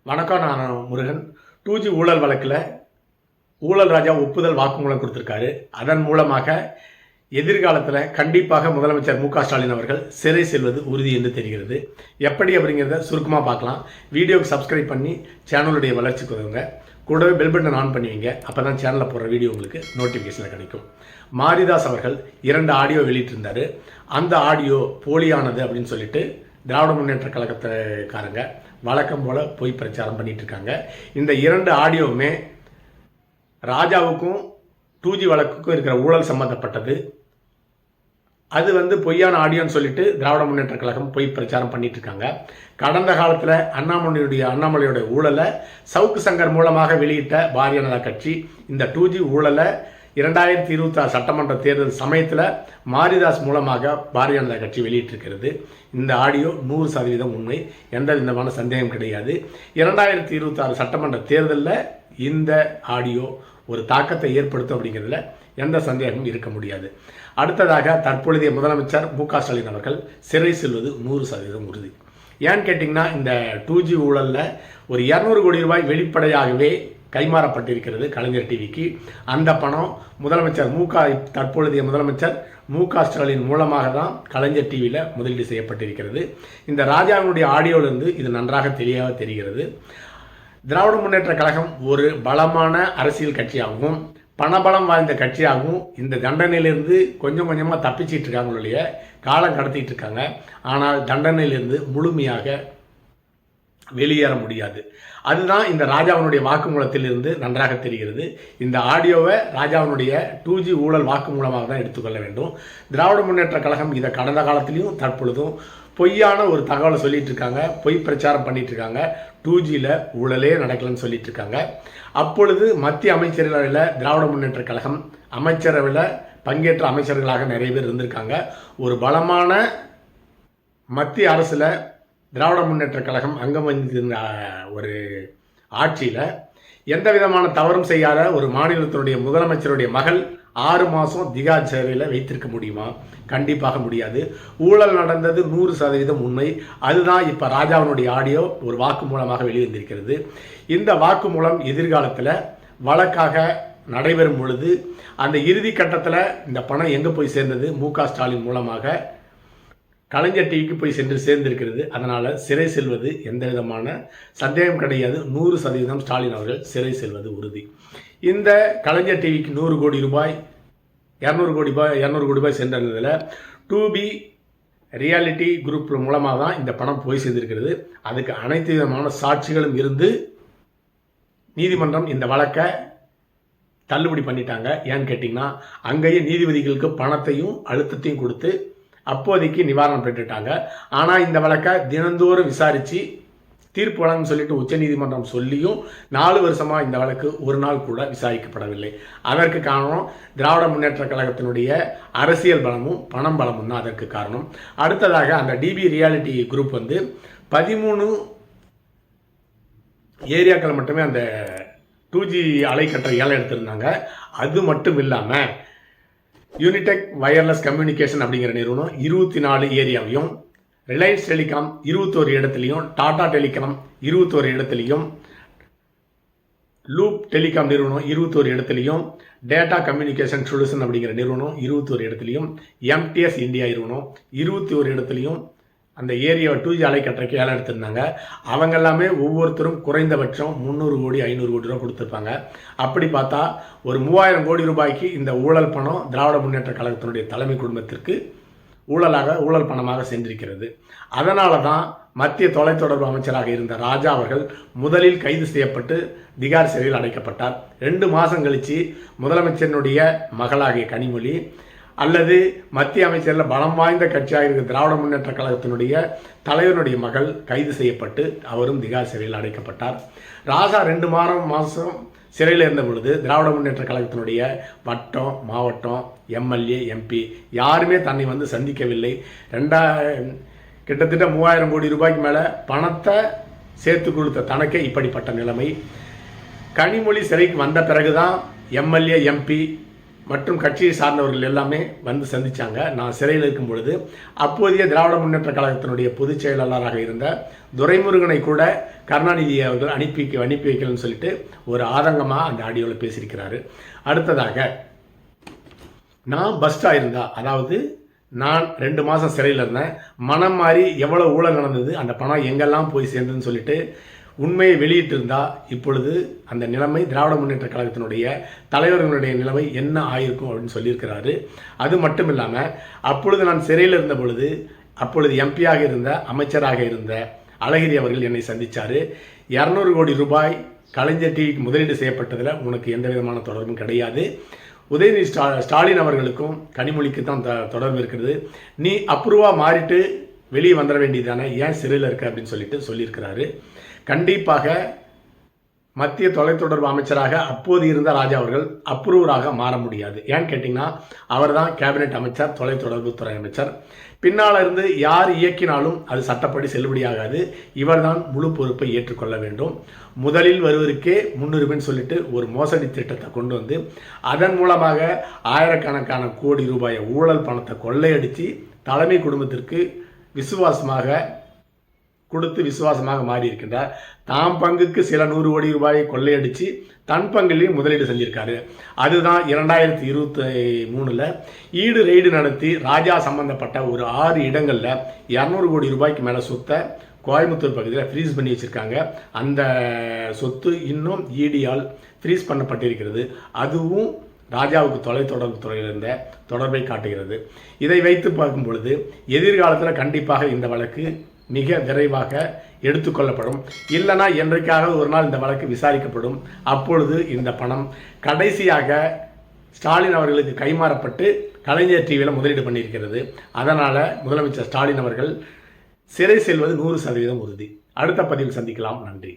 வணக்கம். நான் முருகன். 2G ஊழல் வழக்கில் ஊழல் ராஜா ஒப்புதல் வாக்குமூலம் கொடுத்திருக்காரு. அதன் மூலமாக எதிர்காலத்தில் கண்டிப்பாக முதலமைச்சர் மு.க. ஸ்டாலின் அவர்கள் சிறை செல்வது உறுதி என்று தெரிகிறது. எப்படி அப்படிங்கிறத சுருக்கமாக பார்க்கலாம். வீடியோக்கு சப்ஸ்கிரைப் பண்ணி சேனலுடைய வளர்ச்சிக்கு உதவுங்க. கூடவே பெல் பட்டன் ஆன் பண்ணுவீங்க. அப்போ தான் சேனலில் போடுற வீடியோ உங்களுக்கு நோட்டிஃபிகேஷனில் கிடைக்கும். மாரிதாஸ் அவர்கள் 2 ஆடியோ வெளியிட்டிருந்தார். அந்த ஆடியோ போலியானது அப்படின்னு சொல்லிட்டு திராவிட முன்னேற்ற கழகத்துக்காரங்க வழக்கம் போல் பொய் பிரச்சாரம் பண்ணிட்டு இருக்காங்க. இந்த 2 ஆடியோவுமே ராஜாவுக்கும் 2G வழக்குக்கும் இருக்கிற ஊழல் சம்பந்தப்பட்டது. அது பொய்யான ஆடியோன்னு சொல்லிட்டு திராவிட முன்னேற்ற கழகம் பொய் பிரச்சாரம் பண்ணிட்டு இருக்காங்க. கடந்த காலத்தில் அண்ணாமலையோட ஊழலை சவுக்கு சங்கர் மூலமாக வெளியிட்ட பாரதிய ஜனதா கட்சி இந்த 2G ஊழலை 2026 சட்டமன்ற தேர்தல் சமயத்தில் மாரிதாஸ் மூலமாக பாரதிய ஜனதா கட்சி வெளியிட்டிருக்கிறது. இந்த ஆடியோ 100% உண்மை, எந்த விதமான சந்தேகம் கிடையாது. 2026 சட்டமன்ற தேர்தலில் இந்த ஆடியோ ஒரு தாக்கத்தை ஏற்படுத்தும் அப்படிங்கிறதுல எந்த சந்தேகமும் இருக்க முடியாது. அடுத்ததாக தற்பொழுதைய முதலமைச்சர் மு.க. ஸ்டாலின் அவர்கள் சிறை செல்வது 100% உறுதி. ஏன்னு கேட்டிங்கன்னா, இந்த 2G ஊழலில் ஒரு 200 கோடி ரூபாய் வெளிப்படையாகவே கைமாறப்பட்டிருக்கிறது கலைஞர் டிவிக்கு. அந்த பணம் தற்பொழுதைய முதலமைச்சர் மு.க. ஸ்டாலின் மூலமாக தான் கலைஞர் டிவியில் முதலீடு செய்யப்பட்டிருக்கிறது. இந்த ராஜாவினுடைய ஆடியோவிலிருந்து இது நன்றாக தெளிவாக தெரிகிறது. திராவிட முன்னேற்ற கழகம் ஒரு பலமான அரசியல் கட்சியாகவும் பணபலம் வாய்ந்த கட்சியாகவும் இந்த தண்டனையிலிருந்து கொஞ்சம் கொஞ்சமாக தப்பிச்சிட்டு இருக்காங்களுடைய காலம் கடத்திட்டு இருக்காங்க. ஆனால் தண்டனையிலிருந்து முழுமையாக வெளியேற முடியாது. அதுதான் இந்த ராஜாவினுடைய வாக்குமூலத்தில் இருந்து நன்றாக தெரிகிறது. இந்த ஆடியோவை ராஜாவினுடைய 2G ஊழல் வாக்குமூலமாக தான் எடுத்துக்கொள்ள வேண்டும். திராவிட முன்னேற்ற கழகம் இதை கடந்த காலத்திலையும் தற்பொழுதும் பொய்யான ஒரு தகவலை சொல்லிட்டு இருக்காங்க, பொய் பிரச்சாரம் பண்ணிட்டு இருக்காங்க. 2Gயில் ஊழலே நடக்கலன்னு சொல்லிட்டு இருக்காங்க. அப்பொழுது மத்திய அமைச்சரவையில் திராவிட முன்னேற்ற கழகம் அமைச்சரவையில் பங்கேற்ற அமைச்சர்களாக நிறைய பேர் இருந்திருக்காங்க. ஒரு பலமான மத்திய அரசில் திராவிட முன்னேற்ற கழகம் அங்கம் வகித்திருந்த ஒரு ஆட்சியில் எந்த விதமான தவறும் செய்யாத ஒரு மாநிலத்தினுடைய முதலமைச்சருடைய மகள் 6 மாதம் திகார் சிறையில் வைத்திருக்க முடியுமா? கண்டிப்பாக முடியாது. ஊழல் நடந்தது 100% உண்மை. அதுதான் இப்போ ராஜாவினுடைய ஆடியோ ஒரு வாக்குமூலமாக வெளிவந்திருக்கிறது. இந்த வாக்குமூலம் எதிர்காலத்தில் வழக்காக நடைபெறும் பொழுது அந்த இறுதி கட்டத்தில் இந்த பணம் எங்கே போய் சேர்ந்தது? மு.க. ஸ்டாலின் மூலமாக கலைஞர் டிவிக்கு போய் சென்று சேர்ந்திருக்கிறது. அதனால் சிறை செல்வது எந்த விதமான சந்தேகம் கிடையாது. 100% ஸ்டாலின் அவர்கள் சிறை செல்வது உறுதி. இந்த கலைஞர் டிவிக்கு 100 கோடி ரூபாய் 200 கோடி ரூபாய் சென்றதில் 2B ரியாலிட்டி குரூப் மூலமாக தான் இந்த பணம் போய் சேர்ந்திருக்கிறது. அதுக்கு அனைத்து விதமான சாட்சிகளும் இருந்து நீதிமன்றம் இந்த வழக்கை தள்ளுபடி பண்ணிட்டாங்க. ஏன்னு கேட்டிங்கன்னா, அங்கேயே நீதிபதிகளுக்கு பணத்தையும் அழுத்தத்தையும் கொடுத்து அப்போதைக்கு நிவாரணம் பெற்றுட்டாங்க. ஆனால் இந்த வழக்கை தினந்தோறும் விசாரித்து தீர்ப்பு வழங்கன்னு சொல்லிட்டு உச்சநீதிமன்றம் சொல்லியும் 4 வருஷமாக இந்த வழக்கு ஒரு நாள் கூட விசாரிக்கப்படவில்லை. அதற்கு காரணம் திராவிட முன்னேற்ற கழகத்தினுடைய அரசியல் பலமும் பணம் பலமும் தான் அதற்கு காரணம். அடுத்ததாக அந்த டிபி ரியாலிட்டி குரூப் 13 ஏரியாக்கள் மட்டுமே அந்த 2G அலைக்கற்றை ஏலம் எடுத்திருந்தாங்க. அது மட்டும் இல்லாமல் யூனிடெக் வயர்லெஸ் கம்யூனிகேஷன் அப்படிங்கிற நிறுவனம் 24 ஏரியாவையும், ரிலையன்ஸ் டெலிகாம் 21 இடத்துலையும், டாடா டெலிகாம் 21 இடத்துலையும், லூப் டெலிகாம் நிறுவனம் 21 இடத்துலையும், டேட்டா கம்யூனிகேஷன் சொல்யூஷன் அப்படிங்கிற நிறுவனம் 21 இடத்துலையும், MTS இந்தியா நிறுவனம் 21 இடத்துலையும் அந்த ஏரியாவை 2G அலைக்கற்றைக்கு ஏலம் எடுத்திருந்தாங்க. அவங்க எல்லாமே ஒவ்வொருத்தரும் குறைந்தபட்சம் 300 கோடி 500 கோடி ரூபா கொடுத்துருப்பாங்க. அப்படி பார்த்தா ஒரு 3000 கோடி ரூபாய்க்கு இந்த ஊழல் பணம் திராவிட முன்னேற்ற கழகத்தினுடைய தலைமை குடும்பத்திற்கு ஊழல் பணமாக சென்றிருக்கிறது. அதனால தான் மத்திய தொலைத்தொடர்பு அமைச்சராக இருந்த ராஜா அவர்கள் முதலில் கைது செய்யப்பட்டு திகார் சிறையில் அடைக்கப்பட்டார். 2 மாதம் கழித்து முதலமைச்சரினுடைய மகளாகிய கனிமொழி அல்லது மத்திய அமைச்சரில் பலம் வாய்ந்த கட்சியாக இருக்கிற திராவிட முன்னேற்ற கழகத்தினுடைய தலைவனுடைய மகள் கைது செய்யப்பட்டு அவரும் திகார் சிறையில் அடைக்கப்பட்டார். ராஜா 2 மாதம் சிறையில் இருந்த பொழுது திராவிட முன்னேற்ற கழகத்தினுடைய வட்டம், மாவட்டம், MLA, MP யாருமே தன்னை சந்திக்கவில்லை. கிட்டத்தட்ட 3000 கோடி ரூபாய்க்கு மேலே பணத்தை சேர்த்து கொடுத்த தனக்கே இப்படிப்பட்ட நிலைமை. கனிமொழி சிறைக்கு வந்த பிறகுதான் MLA, MP மற்றும் கட்சியை சார்ந்தவர்கள் எல்லாமே வந்து சந்தித்தாங்க. நான் சிறையில் இருக்கும் பொழுது அப்போதைய திராவிட முன்னேற்ற கழகத்தினுடைய பொதுச் செயலாளராக இருந்த துரைமுருகனை கூட கருணாநிதி அவர்கள் அனுப்பி வைக்கலன்னு சொல்லிட்டு ஒரு ஆதங்கமாக அந்த ஆடியோவில் பேசியிருக்கிறாரு. அடுத்ததாக, நான் பஸ்டாக இருந்தா, அதாவது நான் 2 மாதம் சிறையில் இருந்தேன், மனம் மாறி எவ்வளோ ஊழல் நடந்தது, அந்த பணம் எங்கெல்லாம் போய் சேர்ந்ததுன்னு சொல்லிட்டு உண்மையை வெளியிட்டிருந்தா இப்பொழுது அந்த நிலைமை திராவிட முன்னேற்ற கழகத்தினுடைய தலைவர்களுடைய நிலைமை என்ன ஆயிருக்கும் அப்படின்னு சொல்லியிருக்கிறாரு. அது மட்டும் இல்லாமல் அப்பொழுது நான் சிறையில் இருந்த பொழுது அப்பொழுது எம்பியாக இருந்த அமைச்சராக இருந்த அழகிரி அவர்கள் என்னை சந்தித்தார். 200 கோடி ரூபாய் கலைஞர் டிவிக்கு முதலீடு செய்யப்பட்டதில் உனக்கு எந்த விதமான தொடர்பும் கிடையாது. உதயநிதி ஸ்டாலின் அவர்களுக்கும் கனிமொழிக்கு தான் தொடர்பு இருக்கிறது. நீ அப்ரூவாக மாறிட்டு வெளியே வந்துட வேண்டியதானே, ஏன் சிறையில் இருக்க அப்படின்னு சொல்லியிருக்கிறாரு. கண்டிப்பாக மத்திய தொலைத்தொடர்பு அமைச்சராக அப்போது இருந்த ராஜா அவர்கள் அப்ரூவராக மாற முடியாது. ஏன்னு கேட்டிங்கன்னா அவர் தான் கேபினெட் அமைச்சர், தொலைத்தொடர்பு துறை அமைச்சர். பின்னால் இருந்து யார் இயக்கினாலும் அது சட்டப்படி செல்லுபடியாகாது. இவர் தான் முழு பொறுப்பை ஏற்றுக்கொள்ள வேண்டும். முதலில் வருவருக்கே முன்னுரிமைன்னு சொல்லிட்டு ஒரு மோசடி திட்டத்தை கொண்டு வந்து அதன் மூலமாக ஆயிரக்கணக்கான கோடி ரூபாயை ஊழல் பணத்தை கொள்ளையடித்து தலைமை குடும்பத்திற்கு விசுவாசமாக மாறி இருக்கின்றார். தாம் பங்குக்கு சில 100 கோடி ரூபாயை கொள்ளையடித்து தன் பங்கிலையும் முதலீடு செஞ்சிருக்காரு. அதுதான் 2023 ஈடு ரெய்டு நடத்தி ராஜா சம்பந்தப்பட்ட ஒரு 6 இடங்களில் 200 கோடி ரூபாய்க்கு மேலே சொத்தை கோயம்புத்தூர் பகுதியில் ஃப்ரீஸ் பண்ணி வச்சுருக்காங்க. அந்த சொத்து இன்னும் ஈடியால் ஃப்ரீஸ் பண்ணப்பட்டிருக்கிறது. அதுவும் ராஜாவுக்கு தொலைத்தொடர்பு துறையில் இருந்த தொடர்பை காட்டுகிறது. இதை வைத்து பார்க்கும் பொழுது எதிர்காலத்தில் கண்டிப்பாக இந்த வழக்கு மிக விரைவாக எடுத்துக்கொள்ளப்படும். இல்லைனா என்றைக்காக ஒரு நாள் இந்த வழக்கு விசாரிக்கப்படும். அப்பொழுது இந்த பணம் கடைசியாக ஸ்டாலின் அவர்களுக்கு கைமாறப்பட்டு கலைஞர் டிவியில் முதலீடு பண்ணியிருக்கிறது. அதனால் முதலமைச்சர் ஸ்டாலின் அவர்கள் சிறை செல்வது 100% உறுதி. அடுத்த பதிவில் சந்திக்கலாம். நன்றி.